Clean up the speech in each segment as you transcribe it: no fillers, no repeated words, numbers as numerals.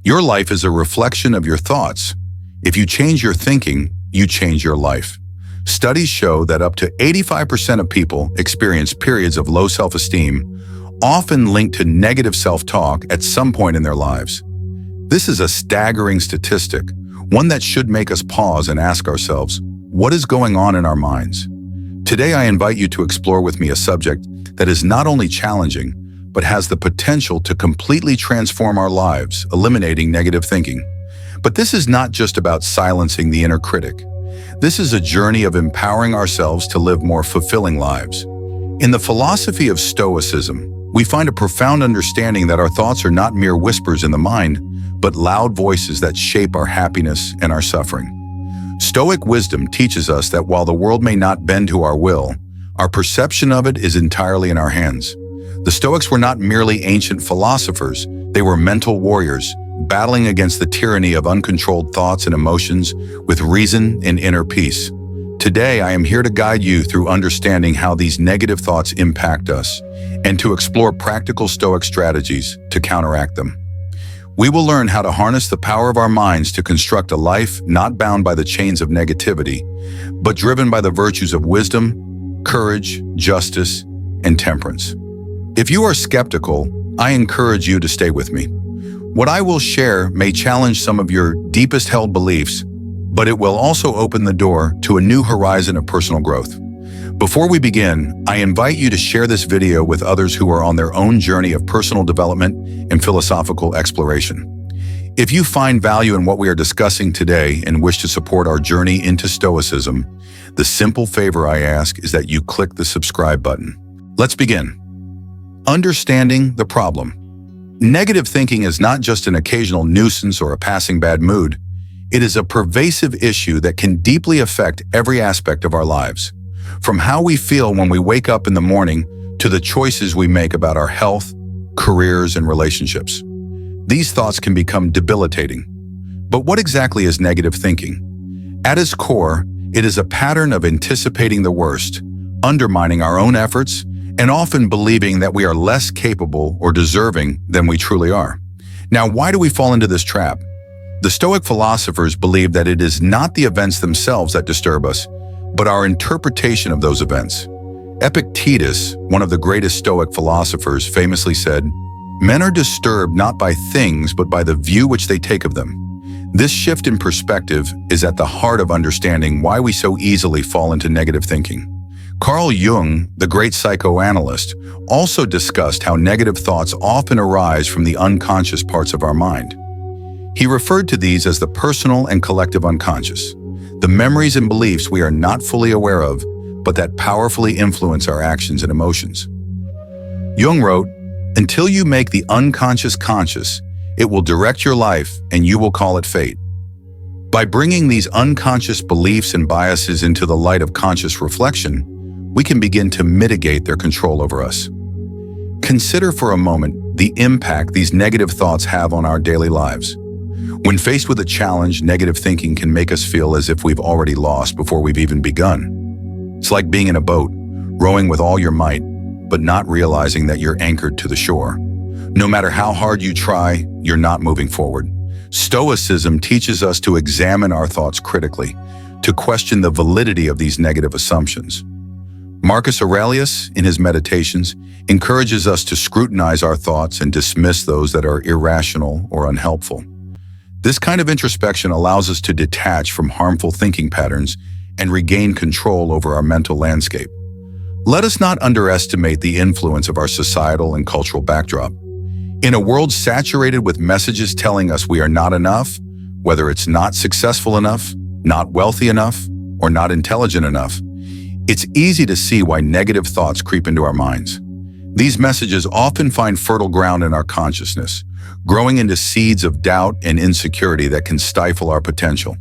Your life is a reflection of your thoughts. If you change your thinking, you change your life. Studies show that up to 85% of people experience periods of low self-esteem, often linked to negative self-talk at some point in their lives. This is a staggering statistic, one that should make us pause and ask ourselves, what is going on in our minds? Today, I invite you to explore with me a subject that is not only challenging, but has the potential to completely transform our lives, eliminating negative thinking. But this is not just about silencing the inner critic. This is a journey of empowering ourselves to live more fulfilling lives. In the philosophy of Stoicism, we find a profound understanding that our thoughts are not mere whispers in the mind, but loud voices that shape our happiness and our suffering. Stoic wisdom teaches us that while the world may not bend to our will, our perception of it is entirely in our hands. The Stoics were not merely ancient philosophers, they were mental warriors, battling against the tyranny of uncontrolled thoughts and emotions with reason and inner peace. Today, I am here to guide you through understanding how these negative thoughts impact us and to explore practical Stoic strategies to counteract them. We will learn how to harness the power of our minds to construct a life not bound by the chains of negativity, but driven by the virtues of wisdom, courage, justice, and temperance. If you are skeptical, I encourage you to stay with me. What I will share may challenge some of your deepest held beliefs, but it will also open the door to a new horizon of personal growth. Before we begin, I invite you to share this video with others who are on their own journey of personal development and philosophical exploration. If you find value in what we are discussing today and wish to support our journey into Stoicism, the simple favor I ask is that you click the subscribe button. Let's begin. Understanding the problem. Negative thinking is not just an occasional nuisance or a passing bad mood. It is a pervasive issue that can deeply affect every aspect of our lives. From how we feel when we wake up in the morning to the choices we make about our health, careers, and relationships. These thoughts can become debilitating. But what exactly is negative thinking? At its core, it is a pattern of anticipating the worst, undermining our own efforts, and often believing that we are less capable or deserving than we truly are. Now, why do we fall into this trap? The Stoic philosophers believe that it is not the events themselves that disturb us, but our interpretation of those events. Epictetus, one of the greatest Stoic philosophers, famously said, "Men are disturbed not by things, but by the view which they take of them." This shift in perspective is at the heart of understanding why we so easily fall into negative thinking. Carl Jung, the great psychoanalyst, also discussed how negative thoughts often arise from the unconscious parts of our mind. He referred to these as the personal and collective unconscious, the memories and beliefs we are not fully aware of, but that powerfully influence our actions and emotions. Jung wrote, "Until you make the unconscious conscious, it will direct your life and you will call it fate." By bringing these unconscious beliefs and biases into the light of conscious reflection, we can begin to mitigate their control over us. Consider for a moment the impact these negative thoughts have on our daily lives. When faced with a challenge, negative thinking can make us feel as if we've already lost before we've even begun. It's like being in a boat, rowing with all your might, but not realizing that you're anchored to the shore. No matter how hard you try, you're not moving forward. Stoicism teaches us to examine our thoughts critically, to question the validity of these negative assumptions. Marcus Aurelius, in his Meditations, encourages us to scrutinize our thoughts and dismiss those that are irrational or unhelpful. This kind of introspection allows us to detach from harmful thinking patterns and regain control over our mental landscape. Let us not underestimate the influence of our societal and cultural backdrop. In a world saturated with messages telling us we are not enough, whether it's not successful enough, not wealthy enough, or not intelligent enough, it's easy to see why negative thoughts creep into our minds. These messages often find fertile ground in our consciousness, growing into seeds of doubt and insecurity that can stifle our potential.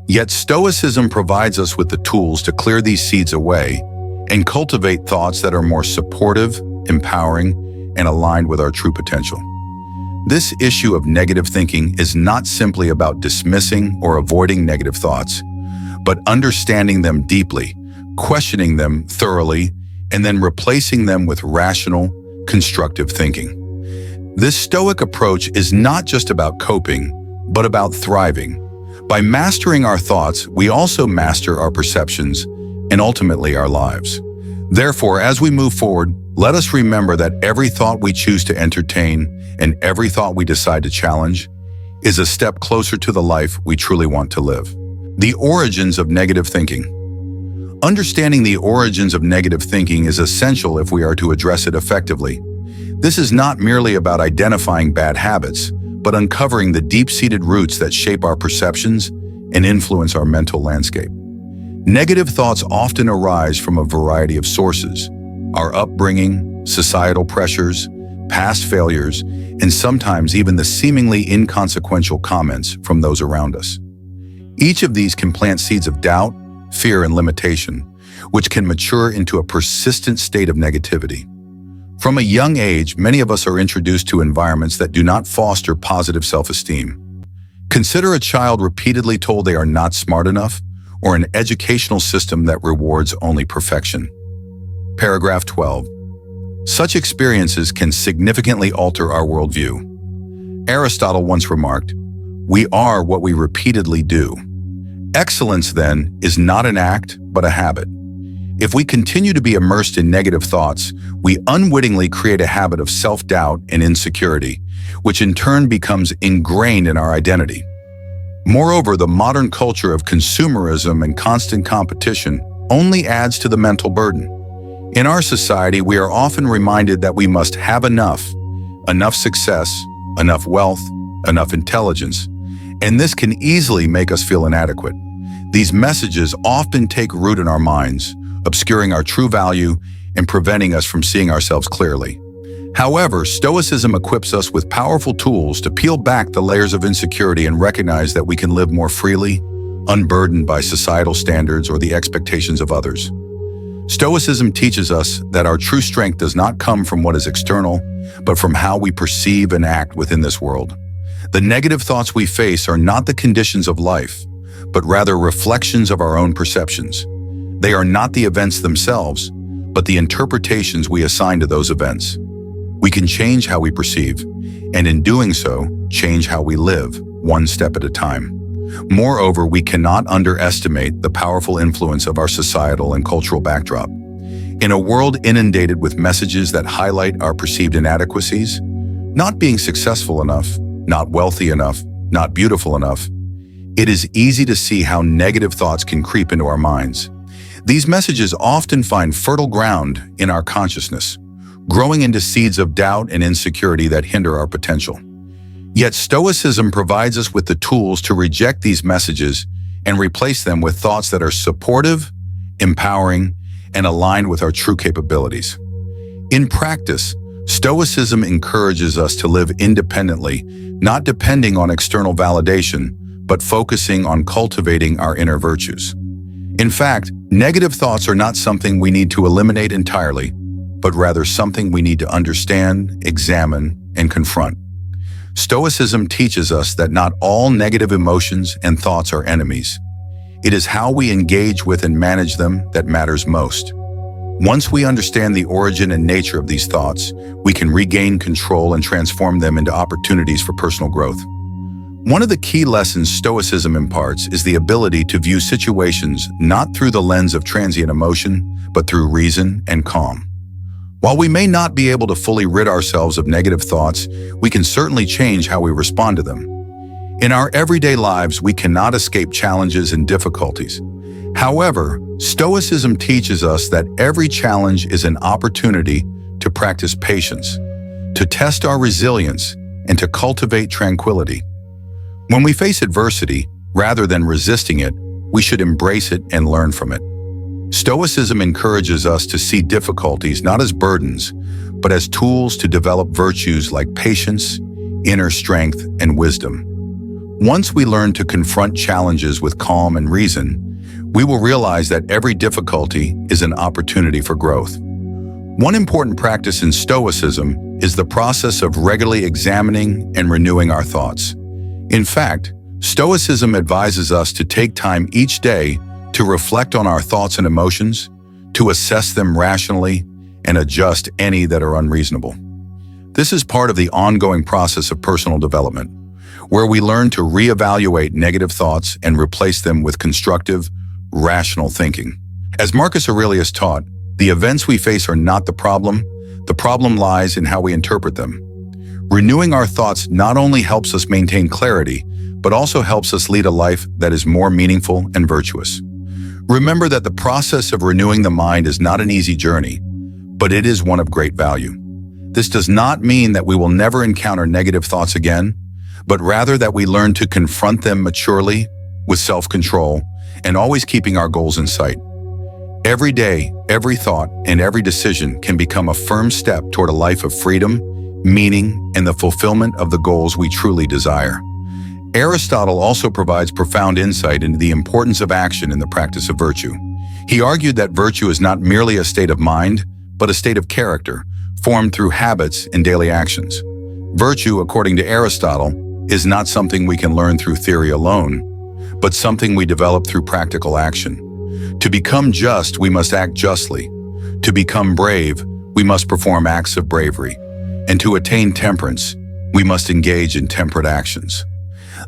Yet Stoicism provides us with the tools to clear these seeds away and cultivate thoughts that are more supportive, empowering, and aligned with our true potential. This issue of negative thinking is not simply about dismissing or avoiding negative thoughts, but understanding them deeply, questioning them thoroughly, and then replacing them with rational, constructive thinking. This Stoic approach is not just about coping, but about thriving. By mastering our thoughts, we also master our perceptions and ultimately our lives. Therefore, as we move forward, let us remember that every thought we choose to entertain and every thought we decide to challenge is a step closer to the life we truly want to live. The origins of negative thinking. Understanding the origins of negative thinking is essential if we are to address it effectively. This is not merely about identifying bad habits, but uncovering the deep-seated roots that shape our perceptions and influence our mental landscape. Negative thoughts often arise from a variety of sources: our upbringing, societal pressures, past failures, and sometimes even the seemingly inconsequential comments from those around us. Each of these can plant seeds of doubt, fear, and limitation, which can mature into a persistent state of negativity. From a young age, many of us are introduced to environments that do not foster positive self-esteem. Consider a child repeatedly told they are not smart enough, or an educational system that rewards only perfection. Paragraph 12. Such experiences can significantly alter our worldview. Aristotle once remarked, "We are what we repeatedly do." Excellence, then, is not an act, but a habit. If we continue to be immersed in negative thoughts, we unwittingly create a habit of self-doubt and insecurity, which in turn becomes ingrained in our identity. Moreover, the modern culture of consumerism and constant competition only adds to the mental burden. In our society, we are often reminded that we must have enough success, enough wealth, enough intelligence, and this can easily make us feel inadequate. These messages often take root in our minds, obscuring our true value and preventing us from seeing ourselves clearly. However, Stoicism equips us with powerful tools to peel back the layers of insecurity and recognize that we can live more freely, unburdened by societal standards or the expectations of others. Stoicism teaches us that our true strength does not come from what is external, but from how we perceive and act within this world. The negative thoughts we face are not the conditions of life, but rather reflections of our own perceptions. They are not the events themselves, but the interpretations we assign to those events. We can change how we perceive, and in doing so, change how we live, one step at a time. Moreover, we cannot underestimate the powerful influence of our societal and cultural backdrop. In a world inundated with messages that highlight our perceived inadequacies, not being successful enough, not wealthy enough, not beautiful enough, it is easy to see how negative thoughts can creep into our minds. These messages often find fertile ground in our consciousness, growing into seeds of doubt and insecurity that hinder our potential. Yet Stoicism provides us with the tools to reject these messages and replace them with thoughts that are supportive, empowering, and aligned with our true capabilities. In practice, Stoicism encourages us to live independently, not depending on external validation, but focusing on cultivating our inner virtues. In fact, negative thoughts are not something we need to eliminate entirely, but rather something we need to understand, examine, and confront. Stoicism teaches us that not all negative emotions and thoughts are enemies. It is how we engage with and manage them that matters most. Once we understand the origin and nature of these thoughts, we can regain control and transform them into opportunities for personal growth. One of the key lessons Stoicism imparts is the ability to view situations not through the lens of transient emotion, but through reason and calm. While we may not be able to fully rid ourselves of negative thoughts, we can certainly change how we respond to them. In our everyday lives, we cannot escape challenges and difficulties. However, Stoicism teaches us that every challenge is an opportunity to practice patience, to test our resilience, and to cultivate tranquility. When we face adversity, rather than resisting it, we should embrace it and learn from it. Stoicism encourages us to see difficulties not as burdens, but as tools to develop virtues like patience, inner strength, and wisdom. Once we learn to confront challenges with calm and reason, we will realize that every difficulty is an opportunity for growth. One important practice in Stoicism is the process of regularly examining and renewing our thoughts. In fact, Stoicism advises us to take time each day to reflect on our thoughts and emotions, to assess them rationally, and adjust any that are unreasonable. This is part of the ongoing process of personal development, where we learn to reevaluate negative thoughts and replace them with constructive, rational thinking. As Marcus Aurelius taught, the events we face are not the problem lies in how we interpret them. Renewing our thoughts not only helps us maintain clarity, but also helps us lead a life that is more meaningful and virtuous. Remember that the process of renewing the mind is not an easy journey, but it is one of great value. This does not mean that we will never encounter negative thoughts again, but rather that we learn to confront them maturely, with self-control, and always keeping our goals in sight. Every day, every thought, and every decision can become a firm step toward a life of freedom, meaning, and the fulfillment of the goals we truly desire. Aristotle also provides profound insight into the importance of action in the practice of virtue. He argued that virtue is not merely a state of mind, but a state of character, formed through habits and daily actions. Virtue, according to Aristotle, is not something we can learn through theory alone, but something we develop through practical action. To become just, we must act justly. To become brave, we must perform acts of bravery. And to attain temperance, we must engage in temperate actions.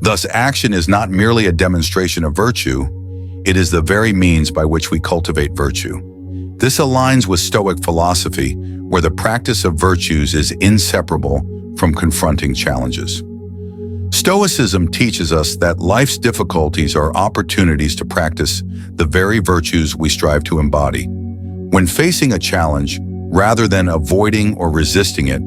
Thus, action is not merely a demonstration of virtue, it is the very means by which we cultivate virtue. This aligns with Stoic philosophy, where the practice of virtues is inseparable from confronting challenges. Stoicism teaches us that life's difficulties are opportunities to practice the very virtues we strive to embody. When facing a challenge, rather than avoiding or resisting it,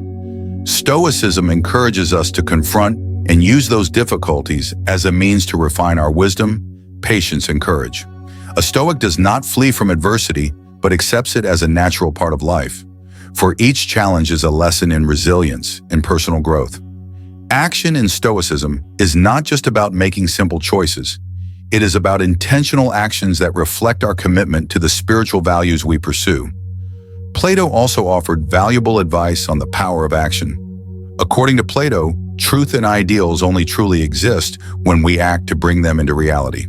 Stoicism encourages us to confront and use those difficulties as a means to refine our wisdom, patience, and courage. A Stoic does not flee from adversity, but accepts it as a natural part of life. For each challenge is a lesson in resilience and personal growth. Action in Stoicism is not just about making simple choices. It is about intentional actions that reflect our commitment to the spiritual values we pursue. Plato also offered valuable advice on the power of action. According to Plato, truth and ideals only truly exist when we act to bring them into reality.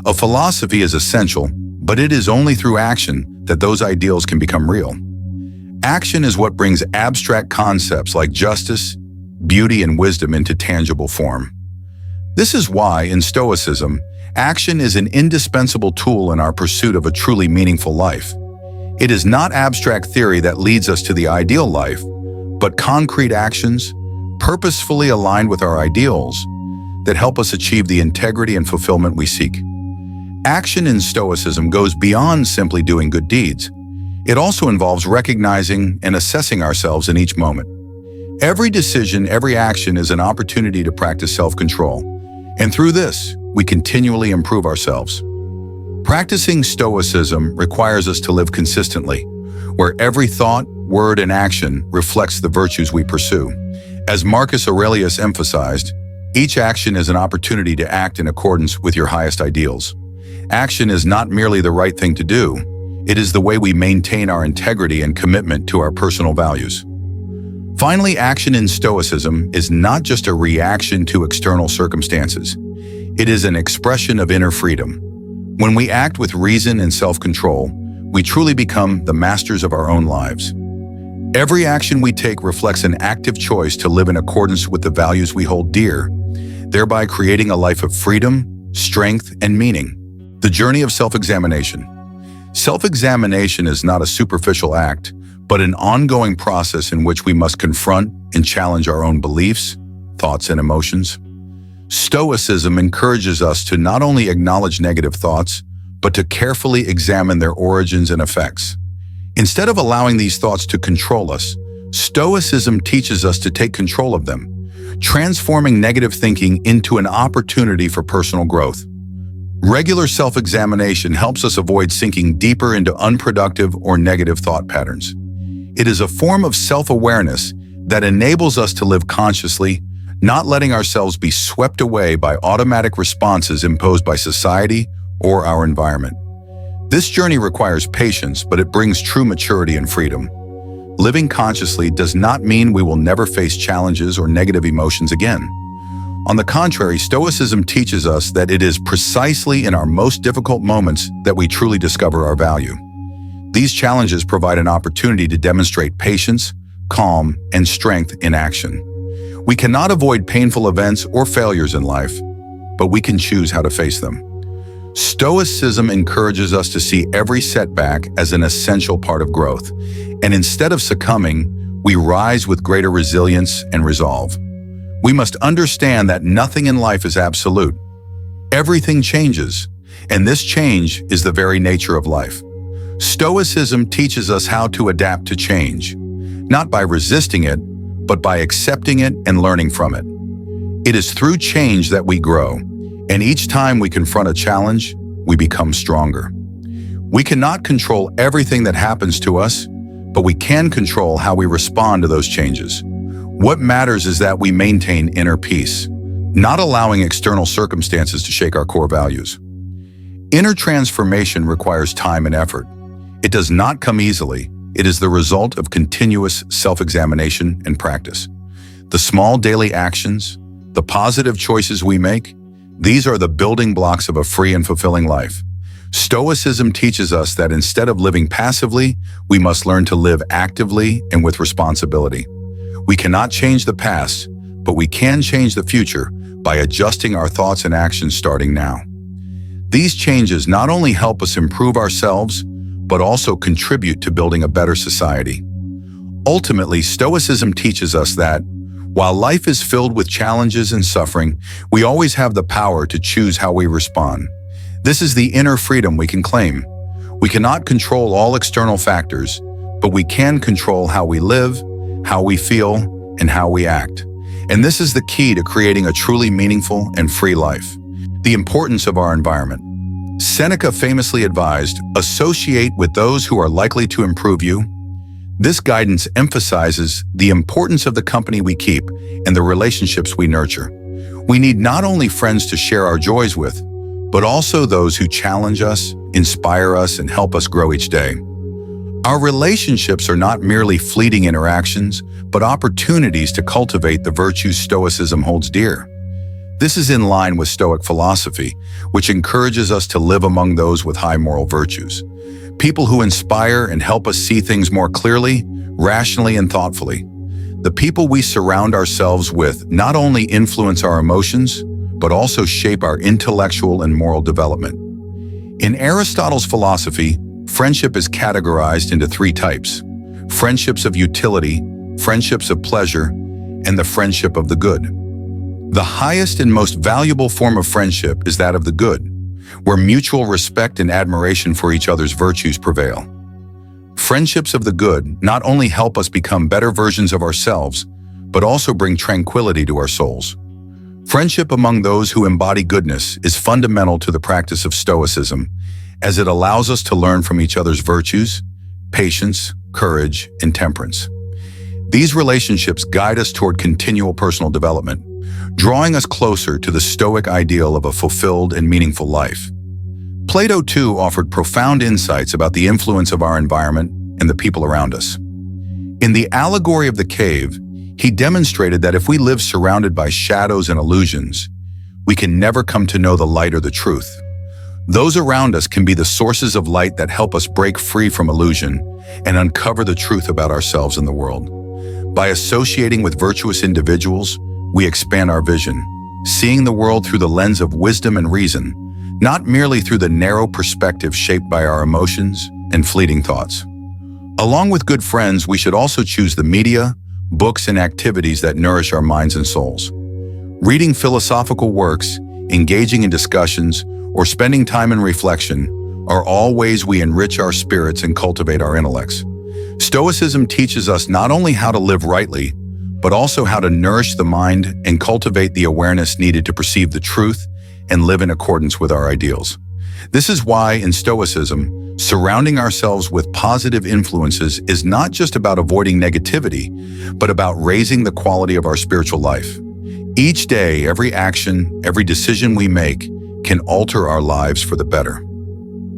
A philosophy is essential, but it is only through action that those ideals can become real. Action is what brings abstract concepts like justice, beauty, and wisdom into tangible form. This is why, in Stoicism, action is an indispensable tool in our pursuit of a truly meaningful life. It is not abstract theory that leads us to the ideal life, but concrete actions, purposefully aligned with our ideals, that help us achieve the integrity and fulfillment we seek. Action in Stoicism goes beyond simply doing good deeds. It also involves recognizing and assessing ourselves in each moment. Every decision, every action is an opportunity to practice self-control, and through this, we continually improve ourselves. Practicing Stoicism requires us to live consistently, where every thought, word, and action reflects the virtues we pursue. As Marcus Aurelius emphasized, each action is an opportunity to act in accordance with your highest ideals. Action is not merely the right thing to do, it is the way we maintain our integrity and commitment to our personal values. Finally, action in Stoicism is not just a reaction to external circumstances. It is an expression of inner freedom. When we act with reason and self-control, we truly become the masters of our own lives. Every action we take reflects an active choice to live in accordance with the values we hold dear, thereby creating a life of freedom, strength, and meaning. The journey of self-examination. Self-examination is not a superficial act, but an ongoing process in which we must confront and challenge our own beliefs, thoughts, and emotions. Stoicism encourages us to not only acknowledge negative thoughts, but to carefully examine their origins and effects. Instead of allowing these thoughts to control us, Stoicism teaches us to take control of them, transforming negative thinking into an opportunity for personal growth. Regular self-examination helps us avoid sinking deeper into unproductive or negative thought patterns. It is a form of self-awareness that enables us to live consciously, not letting ourselves be swept away by automatic responses imposed by society or our environment. This journey requires patience, but it brings true maturity and freedom. Living consciously does not mean we will never face challenges or negative emotions again. On the contrary, Stoicism teaches us that it is precisely in our most difficult moments that we truly discover our value. These challenges provide an opportunity to demonstrate patience, calm, and strength in action. We cannot avoid painful events or failures in life, but we can choose how to face them. Stoicism encourages us to see every setback as an essential part of growth, and instead of succumbing, we rise with greater resilience and resolve. We must understand that nothing in life is absolute. Everything changes, and this change is the very nature of life. Stoicism teaches us how to adapt to change, not by resisting it, but by accepting it and learning from it. It is through change that we grow, and each time we confront a challenge, we become stronger. We cannot control everything that happens to us, but we can control how we respond to those changes. What matters is that we maintain inner peace, not allowing external circumstances to shake our core values. Inner transformation requires time and effort. It does not come easily. It is the result of continuous self-examination and practice. The small daily actions, the positive choices we make, these are the building blocks of a free and fulfilling life. Stoicism teaches us that instead of living passively, we must learn to live actively and with responsibility. We cannot change the past, but we can change the future by adjusting our thoughts and actions starting now. These changes not only help us improve ourselves, but also contribute to building a better society. Ultimately, Stoicism teaches us that, while life is filled with challenges and suffering, we always have the power to choose how we respond. This is the inner freedom we can claim. We cannot control all external factors, but we can control how we live, how we feel, and how we act. And this is the key to creating a truly meaningful and free life. The importance of our environment. Seneca famously advised, "Associate with those who are likely to improve you." This guidance emphasizes the importance of the company we keep and the relationships we nurture. We need not only friends to share our joys with, but also those who challenge us, inspire us, and help us grow each day. Our relationships are not merely fleeting interactions, but opportunities to cultivate the virtues Stoicism holds dear. This is in line with Stoic philosophy, which encourages us to live among those with high moral virtues. People who inspire and help us see things more clearly, rationally, and thoughtfully. The people we surround ourselves with not only influence our emotions, but also shape our intellectual and moral development. In Aristotle's philosophy, friendship is categorized into three types: friendships of utility, friendships of pleasure, and the friendship of the good. The highest and most valuable form of friendship is that of the good, where mutual respect and admiration for each other's virtues prevail. Friendships of the good not only help us become better versions of ourselves, but also bring tranquility to our souls. Friendship among those who embody goodness is fundamental to the practice of Stoicism, as it allows us to learn from each other's virtues, patience, courage, and temperance. These relationships guide us toward continual personal development, drawing us closer to the Stoic ideal of a fulfilled and meaningful life. Plato, too, offered profound insights about the influence of our environment and the people around us. In the allegory of the cave, he demonstrated that if we live surrounded by shadows and illusions, we can never come to know the light or the truth. Those around us can be the sources of light that help us break free from illusion and uncover the truth about ourselves and the world. By associating with virtuous individuals, we expand our vision, seeing the world through the lens of wisdom and reason, not merely through the narrow perspective shaped by our emotions and fleeting thoughts. Along with good friends, we should also choose the media, books, and activities that nourish our minds and souls. Reading philosophical works, engaging in discussions, or spending time in reflection are all ways we enrich our spirits and cultivate our intellects. Stoicism teaches us not only how to live rightly, but also how to nourish the mind and cultivate the awareness needed to perceive the truth and live in accordance with our ideals. This is why, in Stoicism, surrounding ourselves with positive influences is not just about avoiding negativity, but about raising the quality of our spiritual life. Each day, every action, every decision we make can alter our lives for the better.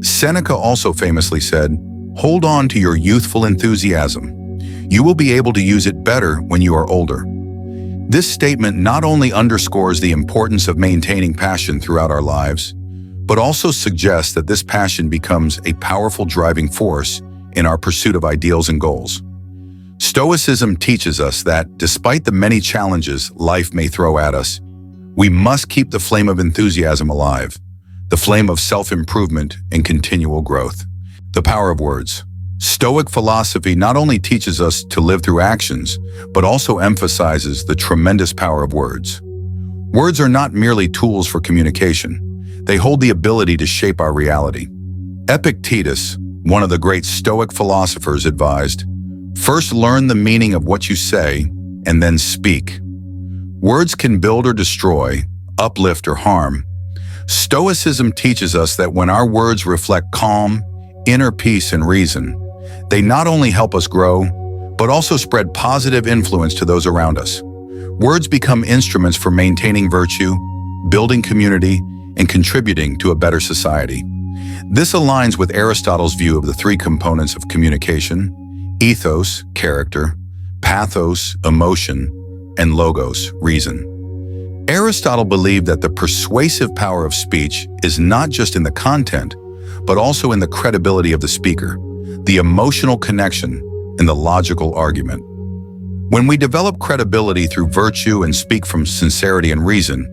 Seneca also famously said, "Hold on to your youthful enthusiasm. You will be able to use it better when you are older." This statement not only underscores the importance of maintaining passion throughout our lives, but also suggests that this passion becomes a powerful driving force in our pursuit of ideals and goals. Stoicism teaches us that, despite the many challenges life may throw at us, we must keep the flame of enthusiasm alive, the flame of self-improvement and continual growth. The power of words. Stoic philosophy not only teaches us to live through actions, but also emphasizes the tremendous power of words. Words are not merely tools for communication. They hold the ability to shape our reality. Epictetus, one of the great Stoic philosophers, advised, "First learn the meaning of what you say, and then speak." Words can build or destroy, uplift or harm. Stoicism teaches us that when our words reflect calm, inner peace and reason, they not only help us grow, but also spread positive influence to those around us. Words become instruments for maintaining virtue, building community, and contributing to a better society. This aligns with Aristotle's view of the three components of communication: ethos, character; pathos, emotion; and logos, reason. Aristotle believed that the persuasive power of speech is not just in the content, but also in the credibility of the speaker, the emotional connection, and the logical argument. When we develop credibility through virtue and speak from sincerity and reason,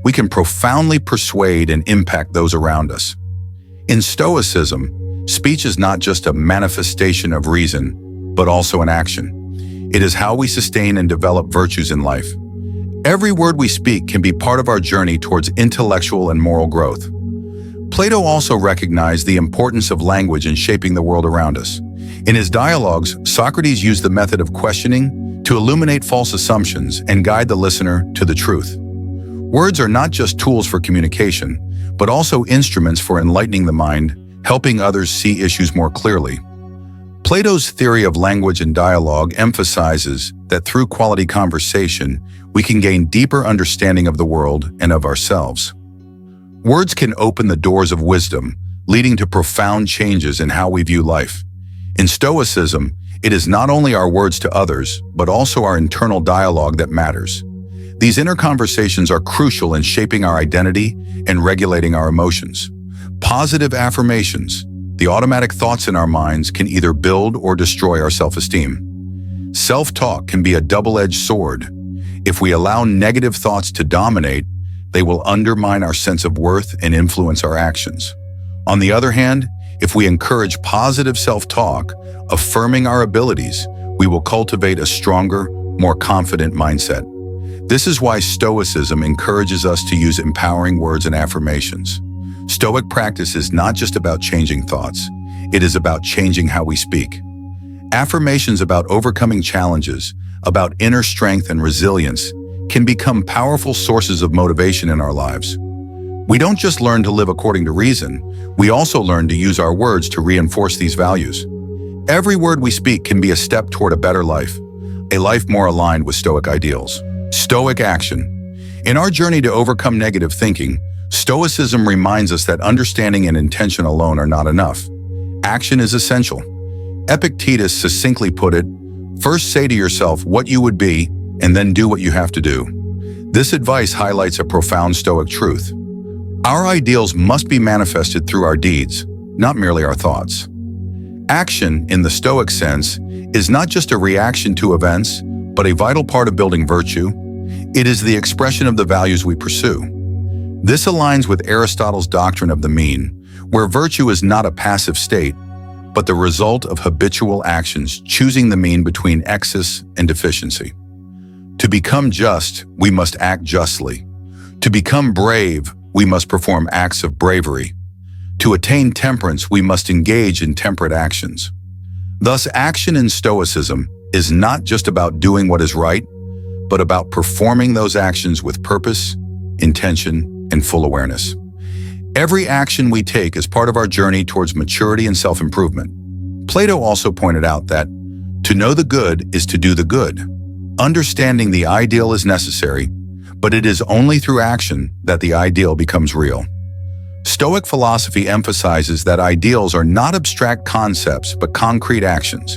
we can profoundly persuade and impact those around us. In Stoicism, speech is not just a manifestation of reason, but also an action. It is how we sustain and develop virtues in life. Every word we speak can be part of our journey towards intellectual and moral growth. Plato also recognized the importance of language in shaping the world around us. In his dialogues, Socrates used the method of questioning to illuminate false assumptions and guide the listener to the truth. Words are not just tools for communication, but also instruments for enlightening the mind, helping others see issues more clearly. Plato's theory of language and dialogue emphasizes that through quality conversation, we can gain deeper understanding of the world and of ourselves. Words can open the doors of wisdom, leading to profound changes in how we view life. In Stoicism, it is not only our words to others, but also our internal dialogue that matters. These inner conversations are crucial in shaping our identity and regulating our emotions. Positive affirmations, the automatic thoughts in our minds, can either build or destroy our self-esteem. Self-talk can be a double-edged sword. If we allow negative thoughts to dominate, they will undermine our sense of worth and influence our actions. On the other hand, if we encourage positive self-talk, affirming our abilities, we will cultivate a stronger, more confident mindset. This is why Stoicism encourages us to use empowering words and affirmations. Stoic practice is not just about changing thoughts, it is about changing how we speak. Affirmations about overcoming challenges, about inner strength and resilience, can become powerful sources of motivation in our lives. We don't just learn to live according to reason, we also learn to use our words to reinforce these values. Every word we speak can be a step toward a better life, a life more aligned with Stoic ideals. Stoic action. In our journey to overcome negative thinking, Stoicism reminds us that understanding and intention alone are not enough. Action is essential. Epictetus succinctly put it, "First say to yourself what you would be, and then do what you have to do." This advice highlights a profound Stoic truth. Our ideals must be manifested through our deeds, not merely our thoughts. Action, in the Stoic sense, is not just a reaction to events, but a vital part of building virtue. It is the expression of the values we pursue. This aligns with Aristotle's doctrine of the mean, where virtue is not a passive state, but the result of habitual actions choosing the mean between excess and deficiency. To become just, we must act justly. To become brave, we must perform acts of bravery. To attain temperance, we must engage in temperate actions. Thus, action in Stoicism is not just about doing what is right, but about performing those actions with purpose, intention, and full awareness. Every action we take is part of our journey towards maturity and self-improvement. Plato also pointed out that to know the good is to do the good. Understanding the ideal is necessary, but it is only through action that the ideal becomes real. Stoic philosophy emphasizes that ideals are not abstract concepts, but concrete actions.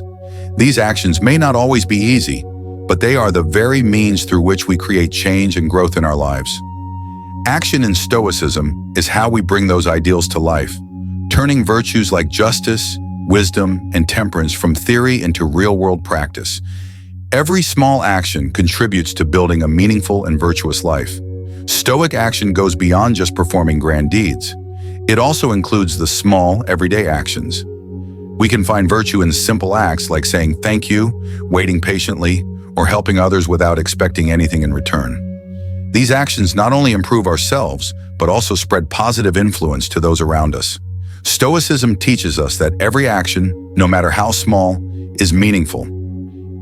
These actions may not always be easy, but they are the very means through which we create change and growth in our lives. Action in Stoicism is how we bring those ideals to life, turning virtues like justice, wisdom, and temperance from theory into real-world practice. Every small action contributes to building a meaningful and virtuous life. Stoic action goes beyond just performing grand deeds. It also includes the small, everyday actions. We can find virtue in simple acts like saying thank you, waiting patiently, or helping others without expecting anything in return. These actions not only improve ourselves, but also spread positive influence to those around us. Stoicism teaches us that every action, no matter how small, is meaningful.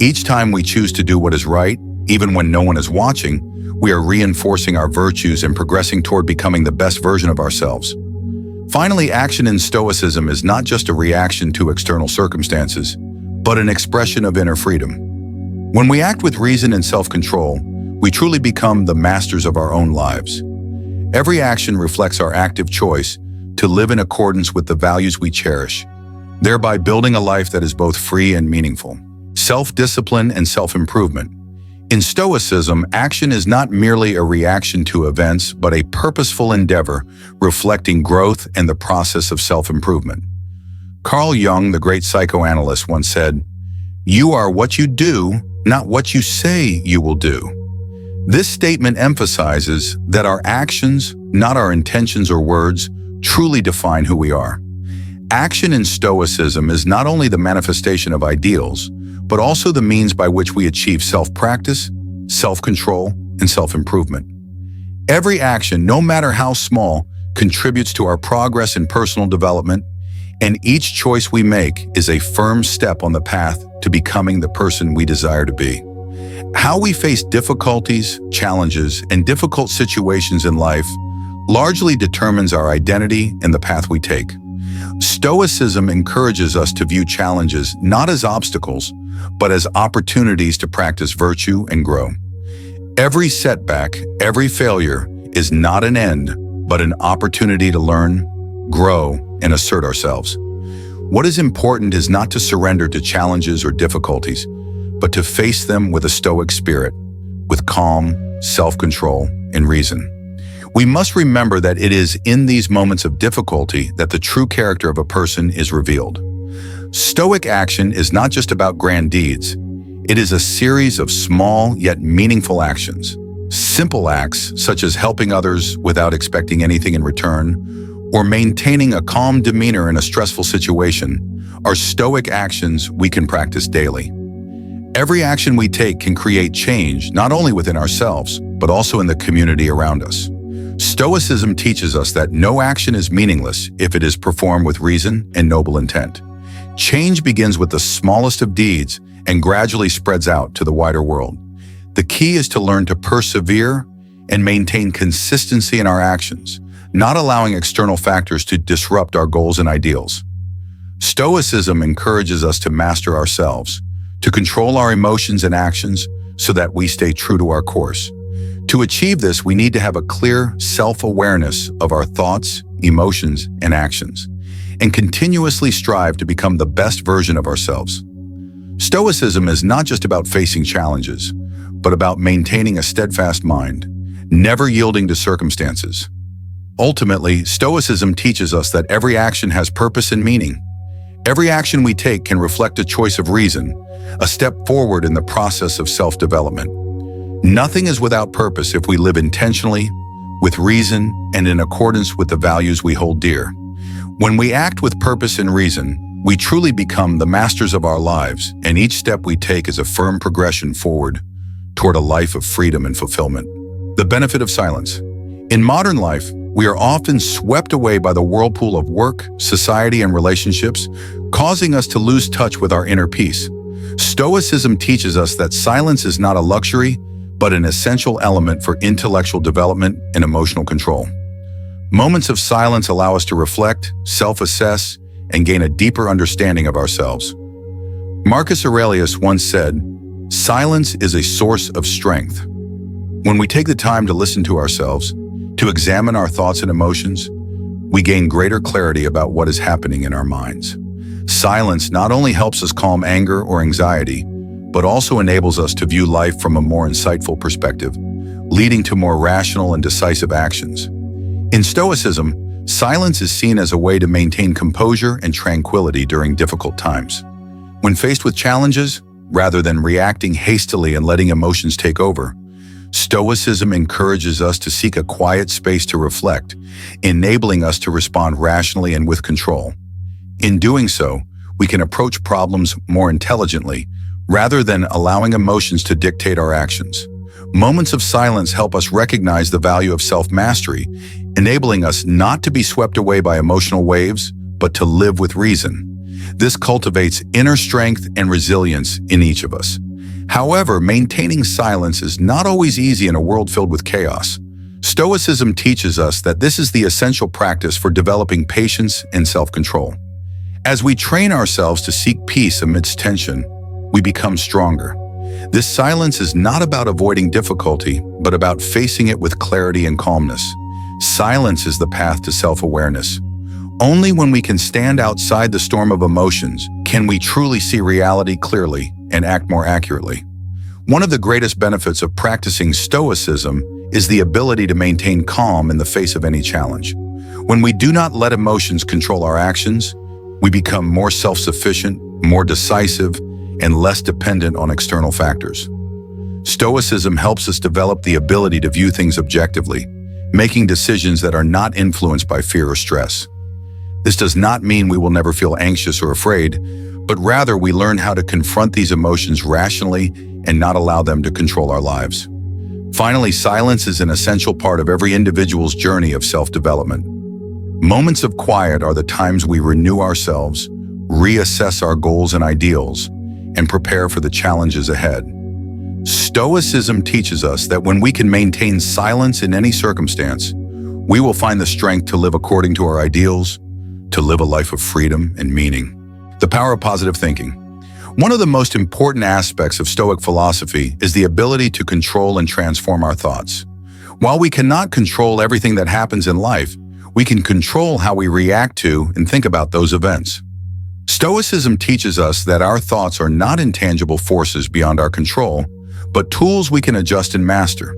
Each time we choose to do what is right, even when no one is watching, we are reinforcing our virtues and progressing toward becoming the best version of ourselves. Finally, action in Stoicism is not just a reaction to external circumstances, but an expression of inner freedom. When we act with reason and self-control, we truly become the masters of our own lives. Every action reflects our active choice to live in accordance with the values we cherish, thereby building a life that is both free and meaningful. Self-discipline and self-improvement. In Stoicism, action is not merely a reaction to events, but a purposeful endeavor reflecting growth and the process of self-improvement. Carl Jung, the great psychoanalyst, once said, "You are what you do, not what you say you will do." This statement emphasizes that our actions, not our intentions or words, truly define who we are. Action in Stoicism is not only the manifestation of ideals, but also the means by which we achieve self-practice, self-control, and self-improvement. Every action, no matter how small, contributes to our progress in personal development, and each choice we make is a firm step on the path to becoming the person we desire to be. How we face difficulties, challenges, and difficult situations in life largely determines our identity and the path we take. Stoicism encourages us to view challenges not as obstacles, but as opportunities to practice virtue and grow. Every setback, every failure is not an end, but an opportunity to learn, grow, and assert ourselves. What is important is not to surrender to challenges or difficulties, but to face them with a Stoic spirit, with calm, self-control, and reason. We must remember that it is in these moments of difficulty that the true character of a person is revealed. Stoic action is not just about grand deeds. It is a series of small yet meaningful actions. Simple acts, such as helping others without expecting anything in return, or maintaining a calm demeanor in a stressful situation, are Stoic actions we can practice daily. Every action we take can create change, not only within ourselves, but also in the community around us. Stoicism teaches us that no action is meaningless if it is performed with reason and noble intent. Change begins with the smallest of deeds and gradually spreads out to the wider world. The key is to learn to persevere and maintain consistency in our actions, not allowing external factors to disrupt our goals and ideals. Stoicism encourages us to master ourselves, to control our emotions and actions so that we stay true to our course. To achieve this, we need to have a clear self-awareness of our thoughts, emotions, and actions, and continuously strive to become the best version of ourselves. Stoicism is not just about facing challenges, but about maintaining a steadfast mind, never yielding to circumstances. Ultimately, Stoicism teaches us that every action has purpose and meaning. Every action we take can reflect a choice of reason, a step forward in the process of self-development. Nothing is without purpose if we live intentionally, with reason, and in accordance with the values we hold dear. When we act with purpose and reason, we truly become the masters of our lives, and each step we take is a firm progression forward toward a life of freedom and fulfillment. The benefit of silence. In modern life, we are often swept away by the whirlpool of work, society, and relationships, causing us to lose touch with our inner peace. Stoicism teaches us that silence is not a luxury, but an essential element for intellectual development and emotional control. Moments of silence allow us to reflect, self-assess, and gain a deeper understanding of ourselves. Marcus Aurelius once said, "Silence is a source of strength." When we take the time to listen to ourselves, to examine our thoughts and emotions, we gain greater clarity about what is happening in our minds. Silence not only helps us calm anger or anxiety, but also enables us to view life from a more insightful perspective, leading to more rational and decisive actions. In Stoicism, Silence is seen as a way to maintain composure and tranquility during difficult times. When faced with challenges, rather than reacting hastily and letting emotions take over, Stoicism encourages us to seek a quiet space to reflect, enabling us to respond rationally and with control. In doing so, we can approach problems more intelligently, rather than allowing emotions to dictate our actions. Moments of silence help us recognize the value of self-mastery, enabling us not to be swept away by emotional waves, but to live with reason. This cultivates inner strength and resilience in each of us. However, maintaining silence is not always easy in a world filled with chaos. Stoicism teaches us that this is the essential practice for developing patience and self-control. As we train ourselves to seek peace amidst tension, we become stronger. This silence is not about avoiding difficulty, but about facing it with clarity and calmness. Silence is the path to self-awareness. Only when we can stand outside the storm of emotions can we truly see reality clearly and act more accurately. One of the greatest benefits of practicing Stoicism is the ability to maintain calm in the face of any challenge. When we do not let emotions control our actions, we become more self-sufficient, more decisive, and less dependent on external factors. Stoicism helps us develop the ability to view things objectively, making decisions that are not influenced by fear or stress. This does not mean we will never feel anxious or afraid, but rather we learn how to confront these emotions rationally and not allow them to control our lives. Finally, silence is an essential part of every individual's journey of self-development. Moments of quiet are the times we renew ourselves, reassess our goals and ideals, and prepare for the challenges ahead. Stoicism teaches us that when we can maintain silence in any circumstance, we will find the strength to live according to our ideals, to live a life of freedom and meaning. The power of positive thinking. One of the most important aspects of Stoic philosophy is the ability to control and transform our thoughts. While we cannot control everything that happens in life, we can control how we react to and think about those events. Stoicism teaches us that our thoughts are not intangible forces beyond our control, but tools we can adjust and master.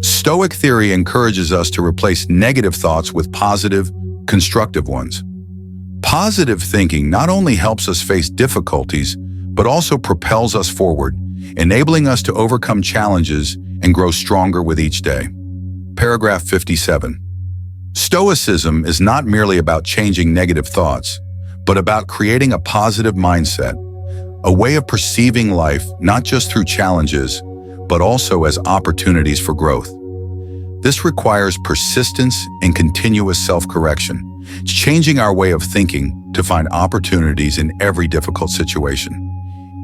Stoic theory encourages us to replace negative thoughts with positive, constructive ones. Positive thinking not only helps us face difficulties, but also propels us forward, enabling us to overcome challenges and grow stronger with each day. Paragraph 57. Stoicism is not merely about changing negative thoughts, but about creating a positive mindset, a way of perceiving life not just through challenges, but also as opportunities for growth. This requires persistence and continuous self-correction, changing our way of thinking to find opportunities in every difficult situation.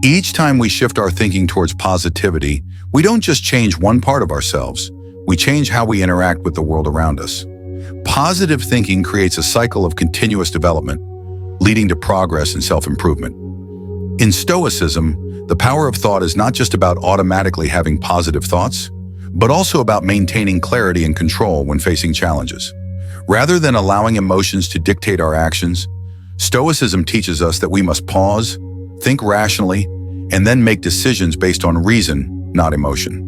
Each time we shift our thinking towards positivity, we don't just change one part of ourselves, we change how we interact with the world around us. Positive thinking creates a cycle of continuous development, leading to progress and self-improvement. In Stoicism, the power of thought is not just about automatically having positive thoughts, but also about maintaining clarity and control when facing challenges. Rather than allowing emotions to dictate our actions, Stoicism teaches us that we must pause, think rationally, and then make decisions based on reason, not emotion.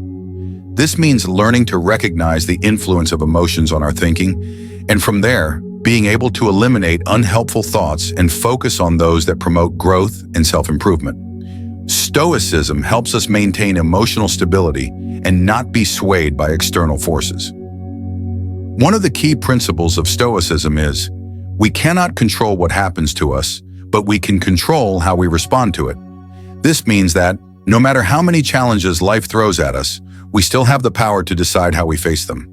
This means learning to recognize the influence of emotions on our thinking, and from there, being able to eliminate unhelpful thoughts and focus on those that promote growth and self-improvement. Stoicism helps us maintain emotional stability and not be swayed by external forces. One of the key principles of Stoicism is, we cannot control what happens to us, but we can control how we respond to it. This means that, no matter how many challenges life throws at us, we still have the power to decide how we face them.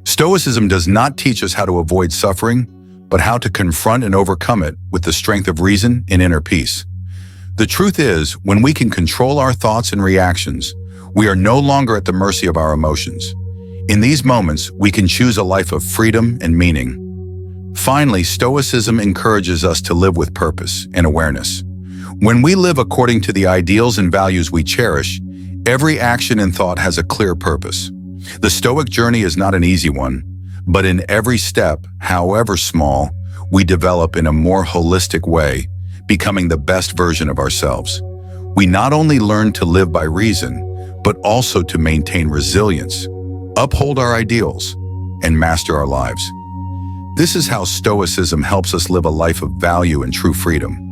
Stoicism does not teach us how to avoid suffering, but how to confront and overcome it with the strength of reason and inner peace. The truth is, when we can control our thoughts and reactions, we are no longer at the mercy of our emotions. In these moments, we can choose a life of freedom and meaning. Finally, Stoicism encourages us to live with purpose and awareness. When we live according to the ideals and values we cherish, every action and thought has a clear purpose. The Stoic journey is not an easy one, but in every step, however small, we develop in a more holistic way, becoming the best version of ourselves. We not only learn to live by reason, but also to maintain resilience, uphold our ideals, and master our lives. This is how Stoicism helps us live a life of value and true freedom.